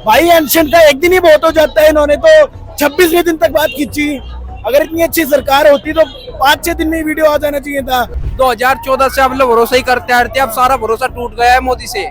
भाई एंशन का एक दिन ही बहुत हो जाता है, इन्होंने तो 26वें दिन तक बात खींची। अगर इतनी अच्छी सरकार होती तो 5-6 दिन में वीडियो आ जाना चाहिए था। 2014 से हम लोग भरोसा ही करते आ रहे थे, अब सारा भरोसा टूट गया है मोदी से।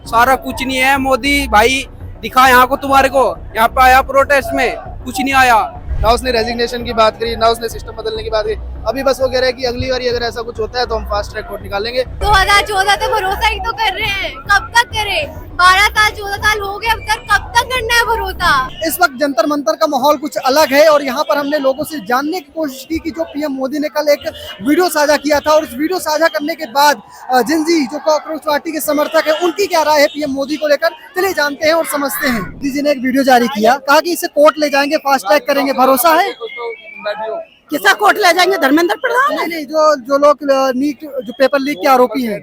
सारा कुछ नहीं है। मोदी भाई दिखा यहाँ को, तुम्हारे को यहाँ पे आया प्रोटेस्ट में, कुछ नहीं आया। ना उसने रेजिग्नेशन की बात करी, ना उसने सिस्टम बदलने की बात करी। अभी बस वो कह रहे हैं कि अगली बार अगर ऐसा कुछ होता है तो हम फास्ट ट्रैक कोर्ट निकालेंगे। 2014 तक भरोसा ही तो कर रहे हैं, कब तक करें? 12 साल 14 साल हो गए, अब तक कब तक करना है भरोसा? इस वक्त जंतर मंतर का माहौल कुछ अलग है और यहाँ पर हमने लोगों से जानने की कोशिश की कि जो पीएम मोदी ने कल एक वीडियो साझा किया था और उस वीडियो साझा करने के बाद जिनजी जो कॉकरोच पार्टी के समर्थक है उनकी क्या राय है पीएम मोदी को लेकर, चलिए जानते हैं और समझते हैं। मोदी जी ने एक वीडियो जारी किया, कहा कि इसे कोर्ट ले जाएंगे, फास्ट ट्रैक करेंगे, भरोसा है? किसा कोर्ट ले जाएंगे? धर्मेंद्र प्रधान? नहीं, जो लोग नीट जो पेपर लीक के आरोपी हैं।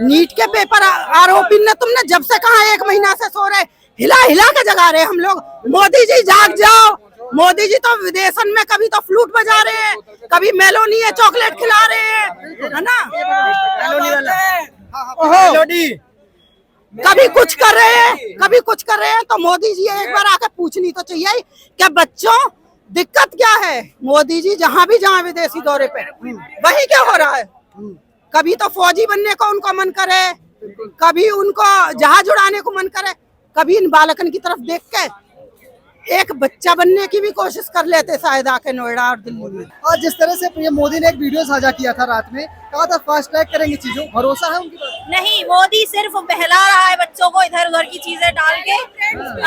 नीट के पेपर आरोपी ने तुमने जब से कहा 1 महीना से सो रहे, हिला हिला के जगा रहे हम लोग। मोदी जी जाग जाओ। मोदी जी तो विदेशन में कभी तो फ्लूट बजा रहे हैं, कभी मेलोनी है चॉकलेट खिला रहे हैं, है ना? कभी कुछ कर रहे हैं, कभी कुछ कर रहे हैं। तो मोदी जी एक बार आके पूछनी तो चाहिए क्या बच्चों दिक्कत क्या है? मोदी जी जहाँ भी जाए विदेशी दौरे पे वही क्या हो रहा है? कभी तो फौजी बनने को उनको मन करे, कभी उनको जहाज उड़ाने को मन करे, कभी इन बालकन की तरफ देख के एक बच्चा बनने की भी कोशिश कर लेते शायद आके नोएडा और दिल्ली में। और जिस तरह से पीएम मोदी ने एक वीडियो साझा किया था रात में, कहा था फास्ट ट्रैक करेंगे चीजों, भरोसा है उनकी बात? नहीं, मोदी सिर्फ बहला रहा है बच्चों को इधर उधर की चीजें डाल के।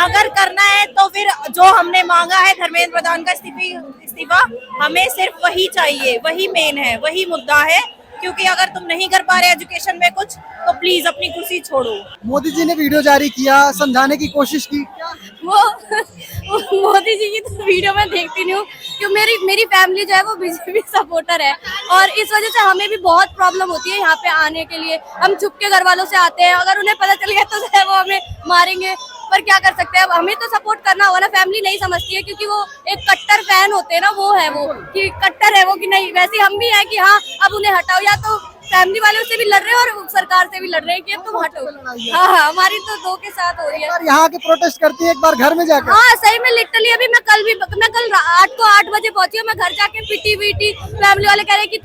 अगर करना है तो फिर जो हमने मांगा है धर्मेंद्र प्रधान का इस्तीफा, हमें सिर्फ वही चाहिए, वही मेन है, वही मुद्दा है। क्योंकि अगर तुम नहीं कर पा रहे एजुकेशन में कुछ तो प्लीज अपनी कुर्सी छोड़ो। मोदी जी ने वीडियो जारी किया, समझाने की कोशिश की। वो मोदी जी की तो वीडियो मैं देखती नहीं हूँ क्योंकि मेरी फैमिली जो है वो बीजेपी सपोर्टर है और इस वजह से हमें भी बहुत प्रॉब्लम होती है यहाँ पे आने के लिए। हम छुप के घर वालों से आते हैं, अगर उन्हें पता चल गया तो जो है वो हमें मारेंगे, पर क्या कर सकते हैं। अब हमें तो सपोर्ट करना होगा ना, फैमिली नहीं समझती है क्योंकि वो एक कट्टर फैन होते हैं ना, वो है वो कि कट्टर है वो कि नहीं। वैसे हम भी है कि हाँ अब उन्हें हटाओ, या तो फैमिली वालों से भी लड़ रहे हैं और सरकार से भी लड़ रहे हैं कि अब तुम हटो। हाँ, हमारी तो दो के साथ हो रही है। यहाँ के प्रोटेस्ट करती है, एक बार घर में जाकर। हाँ सही में, लिटरली अभी मैं कल 8 बजे पहुंची हूँ। मैं घर जाके पिटी फैमिली वाले कह रहे हैं कि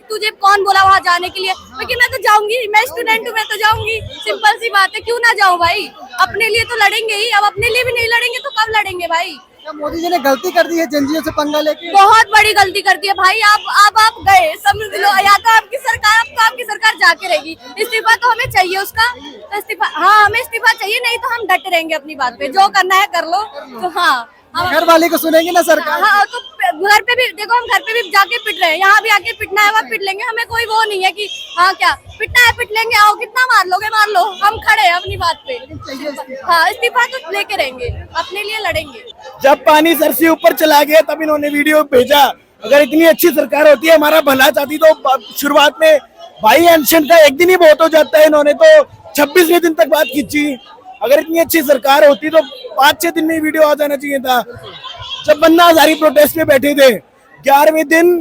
तुझे कौन बोला वहाँ जाने के लिए? क्योंकि मैं तो जाऊंगी, मैं स्टूडेंट हूँ, मैं तो जाऊंगी। सिंपल सी बात है, क्यों ना जाऊँ भाई? अपने लिए तो लड़ेंगे ही, अब अपने लिए भी नहीं लड़ेंगे तो कब लड़ेंगे भाई? क्या मोदी जी ने गलती कर दी है जनजियों से पंगा लेके? बहुत बड़ी गलती कर दी है भाई। आप गए, समझ लो, या तो आपकी सरकार जाके रहेगी। इस्तीफा तो हमें चाहिए उसका, तो इस्तीफा, हाँ हमें इस्तीफा चाहिए, नहीं तो हम डटे रहेंगे अपनी बात पे। जो करना है कर लो। तो हाँ, घर वाले को सुनेंगे ना सरकार? हाँ, तो घर पे भी देखो, हम घर पे भी जाके पिट रहे हैं, यहाँ भी आके पिटना है वहाँ पिट लेंगे। हमें कोई वो नहीं है कि हाँ क्या पिटना है पिट लेंगे, आओ कितना मार लोगे मार लो, हम खड़े हैं अपनी बात पे। हाँ, इस्तीफा तो लेके रहेंगे, अपने लिए लड़ेंगे। जब पानी सर से ऊपर चला गया तब इन्होंने वीडियो भेजा। अगर इतनी अच्छी सरकार होती है, हमारा भला चाहती तो शुरुआत में भाई एंशन का एक दिन ही बहुत हो जाता है, इन्होंने तो 26वें दिन तक बात खींची। अगर इतनी अच्छी सरकार होती तो 5-6 दिन में वीडियो आ जाना चाहिए था। जब बन्ना हजारी प्रोटेस्ट में बैठे थे, 11वें दिन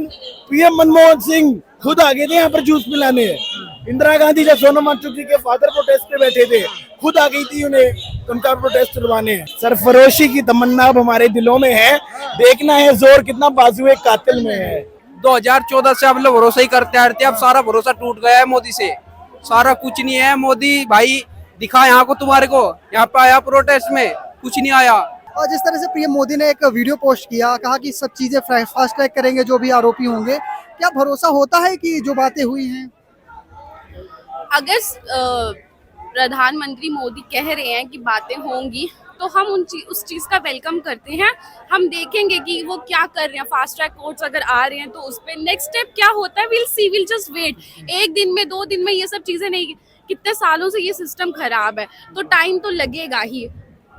पीएम मनमोहन सिंह खुद आ गए थे यहाँ पर जूस पिलाने। इंदिरा गांधी जब सोनम वांगचुक के फादर प्रोटेस्ट पे बैठे थे, खुद आ गई थी उन्हें उनका प्रोटेस्ट करवाने। सरफरोशी की तमन्ना अब हमारे दिलों में है, देखना है जोर कितना बाजुए कातिल में है। 2014 से हम लोग भरोसा ही करते आ रहे थे, अब सारा भरोसा टूट गया है मोदी से। सारा कुछ नहीं है। मोदी भाई दिखा यहाँ को, तुम्हारे को यहाँ पे आया प्रोटेस्ट में, कुछ नहीं आया। और जिस तरह से पीएम मोदी ने एक वीडियो पोस्ट किया, कहा कि सब चीजें फास्ट ट्रैक करेंगे जो भी आरोपी होंगे, क्या भरोसा होता है कि जो बातें हुई हैं? अगर प्रधानमंत्री मोदी कह रहे हैं कि बातें होंगी तो हम उस चीज़ का वेलकम करते हैं। हम देखेंगे कि वो क्या कर रहे हैं। फास्ट ट्रैक कोर्ट्स अगर आ रहे हैं तो उस पर नेक्स्ट स्टेप क्या होता है, विल जस्ट वेट। 1 दिन में 2 दिन में ये सब चीज़ें नहीं, कितने सालों से ये सिस्टम खराब है तो टाइम तो लगेगा ही।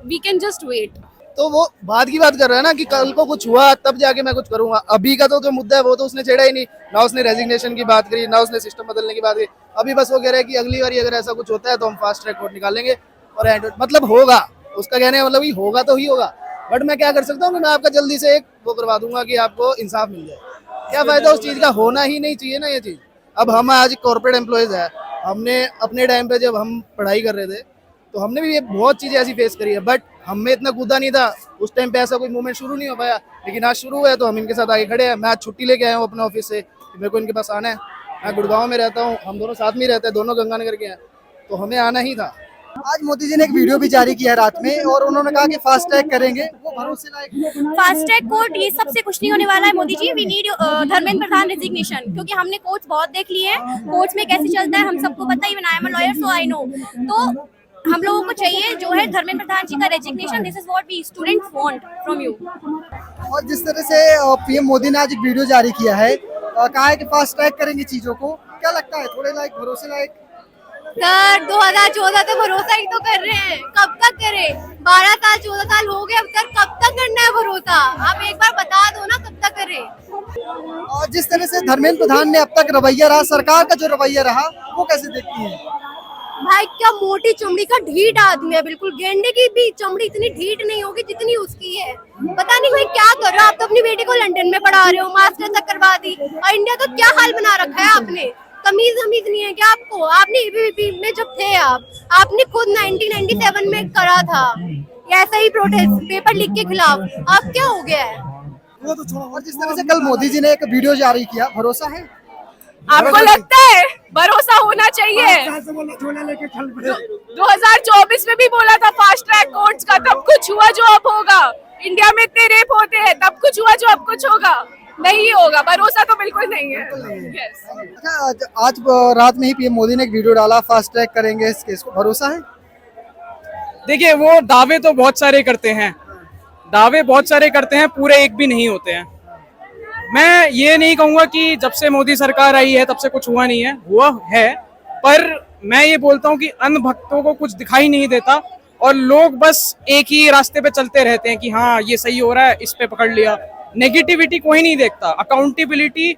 We can just wait. तो वो बाद की बात कर रहा है ना कि कल को कुछ हुआ तब जाके मैं कुछ करूंगा। अभी का तो जो मुद्दा है वो तो उसने छेड़ा ही नहीं। ना उसने रेजिग्नेशन की बात करी, ना उसने सिस्टम बदलने की बात करी। अभी बस वो कह रहे हैं कि अगली बार अगर ऐसा कुछ होता है तो हम फास्ट ट्रैक कोर्ट निकालेंगे और मतलब होगा। उसका कहने का मतलब ही होगा तो ही होगा। बट मैं क्या कर सकता हूँ कि मैं आपका जल्दी से एक वो करवा दूंगा कि आपको इंसाफ मिल जाए। क्या फायदा उस चीज का? होना ही नहीं चाहिए ना ये चीज। अब हम आज कॉर्पोरेट एम्प्लॉयज है, हमने अपने टाइम पे जब हम पढ़ाई कर रहे थे तो हमने भी ये बहुत चीजें ऐसी फेस करी है, बट हमें इतना कूदा नहीं था उस टाइम पे, ऐसा कोई मूवमेंट शुरू नहीं हो पाया, लेकिन आज शुरू हुआ है तो हम इनके साथ आगे खड़े हैं। मैं आज छुट्टी लेके आया हूँ अपने ऑफिस से, मेरे को इनके पास आना है। मैं गुड़गांव में रहता हूँ, हम दोनों साथ में ही रहते हैं, दोनों गंगानगर के हैं, तो हमें आना ही था। आज मोदी जी ने एक वीडियो भी जारी किया रात में और उन्होंने कहा कि फास्ट टैग करेंगे, वो भरोसे लायक। फास्ट ट्रैक कोर्ट ये सबसे कुछ नहीं होने वाला है Modi ji. We need Dharmendra Pradhan resignation, क्योंकि हमने कोर्ट्स बहुत देख लिए हैं, कोर्ट्स में कैसे चलता है हम सबको पता ही, I am a lawyer so I know. तो हम लोगों को चाहिए जो है धर्मेंद्र प्रधान जी का resignation. This is what we students want from you. और जिस तरह से पीएम मोदी ने आज एक वीडियो जारी किया है, कहा है कि फास्ट ट्रैक करेंगे चीजों को, क्या लगता है थोड़े लायक, भरोसे लायक? सर 2014 से भरोसा ही तो कर रहे हैं, कब तक करें? 12 साल 14 साल हो गए अब तक, कब तक करना है भरोसा? आप एक बार बता दो ना कब तक करें। और जिस तरह से धर्मेंद्र प्रधान ने अब तक रवैया रहा, सरकार का जो रवैया रहा, वो कैसे देखती है? भाई क्या मोटी चमड़ी का ढीठ आदमी है, बिल्कुल। गेंडे की भी चमड़ी इतनी ढीठ नहीं होगी जितनी उसकी है। पता नहीं भाई क्या कर रहे हो आप, तो अपनी बेटी को लंदन में पढ़ा रहे हो, मास्टर तक करवा दी, और इंडिया तो क्या हाल बना रखा है आपने। तमीज हमीज नहीं है क्या आपको? आपने एबीवीपी में जब थे आपने खुद 1997 में करा था ऐसा ही प्रोटेस्ट पेपर लीक के खिलाफ। अब क्या हो गया है? वो तो छोड़ो। और जिस तरह से कल मोदी जी ने एक वीडियो जारी किया, भरोसा है? आपको लगता है भरोसा होना चाहिए? 2024 में भी बोला था फास्ट ट्रैक कोर्ट्स का, तब कुछ हुआ जो अब होगा। इंडिया में इतने रेप होते हैं, तब कुछ हुआ जो अब कुछ होगा। नहीं होगा, भरोसा तो बिल्कुल नहीं है। Yes. अच्छा, आज रात में ही पीएम मोदी ने एक वीडियो डाला, फास्ट ट्रैक करेंगे इस केस को, भरोसा है? देखिए, वो दावे तो बहुत सारे करते हैं, पूरे एक भी नहीं होते हैं। मैं ये नहीं कहूंगा कि जब से मोदी सरकार आई है तब से कुछ हुआ नहीं है, हुआ है, पर मैं ये बोलता हूँ कि अन्य भक्तों को कुछ दिखाई नहीं देता और लोग बस एक ही रास्ते पे चलते रहते हैं कि हाँ ये सही हो रहा है, इस पे पकड़ लिया। नेगेटिविटी कोई नहीं देखता, अकाउंटेबिलिटी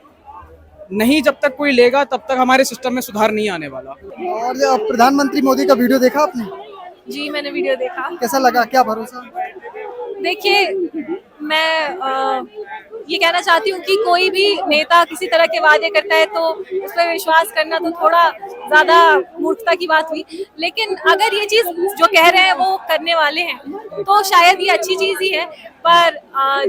नहीं जब तक कोई लेगा तब तक हमारे सिस्टम में सुधार नहीं आने वाला। और प्रधानमंत्री मोदी का वीडियो देखा आपने? जी मैंने वीडियो देखा। कैसा लगा, क्या भरोसा? देखिए मैं ये कहना चाहती हूँ कि कोई भी नेता किसी तरह के वादे करता है तो उस पर विश्वास करना तो थोड़ा ज्यादा मूर्खता की बात हुई, लेकिन अगर ये चीज जो कह रहे हैं वो करने वाले हैं तो शायद ये अच्छी चीज ही है। पर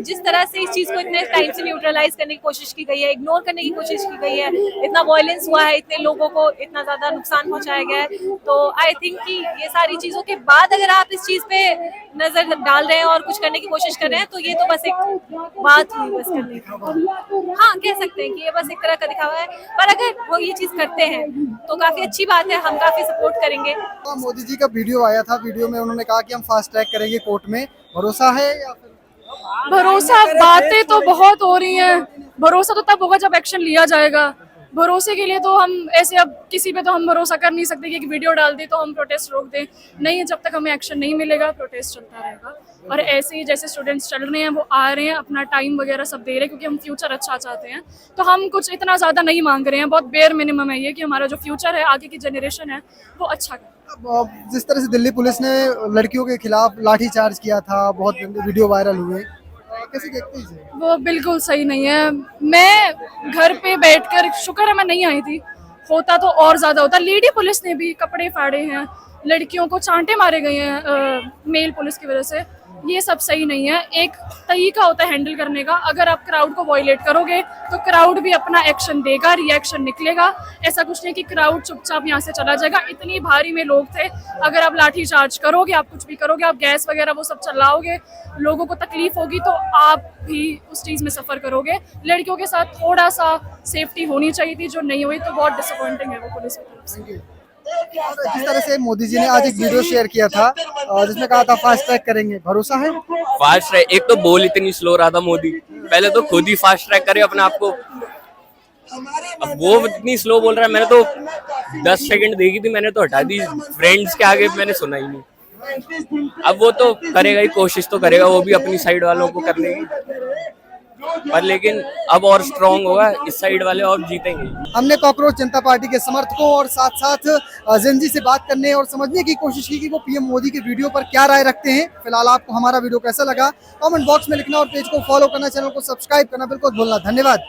जिस तरह से इस चीज को इतने टाइम से न्यूट्रलाइज करने की कोशिश की गई है, इग्नोर करने की कोशिश की गई है, इतना वायलेंस हुआ है, इतने लोगों को इतना ज्यादा नुकसान पहुंचाया गया है, तो आई थिंक कि ये सारी चीजों के बाद अगर आप इस चीज पे नजर डाल रहे हैं और कुछ करने की कोशिश कर रहे हैं तो ये तो बस एक बात हुई बस करने की। हाँ कह सकते हैं कि ये बस एक तरह का दिखावा है, पर अगर वो ये चीज करते हैं तो काफी अच्छी बात है, हम काफी सपोर्ट करेंगे। तो मोदी जी का वीडियो आया था, वीडियो में उन्होंने कहा कि हम फास्ट ट्रैक करेंगे कोर्ट में, भरोसा है या फिर? भरोसा, बातें तो बहुत हो रही हैं, भरोसा तो तब होगा जब एक्शन लिया जाएगा। भरोसे के लिए तो हम ऐसे अब किसी पे तो हम भरोसा कर नहीं सकते कि एक वीडियो डाल दे तो हम प्रोटेस्ट रोक दें, नहीं, जब तक हमें एक्शन नहीं मिलेगा प्रोटेस्ट चलता रहेगा। और ऐसे ही जैसे स्टूडेंट्स चल रहे हैं, वो आ रहे हैं, अपना टाइम वगैरह सब दे रहे हैं क्योंकि हम फ्यूचर अच्छा चाहते हैं, तो हम कुछ इतना ज़्यादा नहीं मांग रहे हैं, बहुत बेयर मिनिमम है ये कि हमारा जो फ्यूचर है, आगे की जनरेशन है वो अच्छा करे। जिस तरह से दिल्ली पुलिस ने लड़कियों के खिलाफ लाठीचार्ज किया था, बहुत वीडियो वायरल हुए, कैसे देखते हैं इसे? वो बिल्कुल सही नहीं है। मैं घर पे बैठकर, शुक्र है मैं नहीं आई थी, होता तो और ज्यादा होता। लेडी पुलिस ने भी कपड़े फाड़े हैं, लड़कियों को चांटे मारे गए हैं मेल पुलिस की वजह से, ये सब सही नहीं है। एक तरीका होता है हैंडल करने का, अगर आप क्राउड को वॉयलेट करोगे तो क्राउड भी अपना एक्शन देगा, रिएक्शन निकलेगा। ऐसा कुछ नहीं कि क्राउड चुपचाप यहाँ से चला जाएगा, इतनी भारी में लोग थे, अगर आप लाठी चार्ज करोगे, आप कुछ भी करोगे, आप गैस वगैरह वो सब चलाओगे, लोगों को तकलीफ होगी तो आप भी उस चीज़ में सफ़र करोगे। लड़कियों के साथ थोड़ा सा सेफ्टी होनी चाहिए थी, जो नहीं हुई, तो बहुत डिसअपॉइंटिंग है वो पुलिस की तरफ से। और जिस तरह से मोदी जी ने आज एक वीडियो शेयर किया था जिसमें कहा था फास्ट ट्रैक करेंगे, भरोसा है? फास्ट ट्रैक, एक तो बोल इतनी स्लो रहा था मोदी, पहले तो खुद ही फास्ट ट्रैक करे अपने आप को, अब वो इतनी स्लो बोल रहा है। मैंने तो 10 सेकंड देखी थी, मैंने तो हटा दी, फ्रेंड्स के आगे मैंने सुना ही नहीं। अब वो तो करेगा ही, कोशिश तो करेगा वो भी अपनी साइड वालों को करने की, पर लेकिन अब और स्ट्रांग होगा, इस साइड वाले और जीतेंगे। हमने कॉकरोच जनता पार्टी के समर्थकों और साथ साथ जेनजी से बात करने और समझने की कोशिश की कि वो पीएम मोदी के वीडियो पर क्या राय रखते हैं। फिलहाल आपको हमारा वीडियो कैसा लगा कमेंट बॉक्स में लिखना और पेज को फॉलो करना, चैनल को सब्सक्राइब करना बिल्कुल भूलना। धन्यवाद।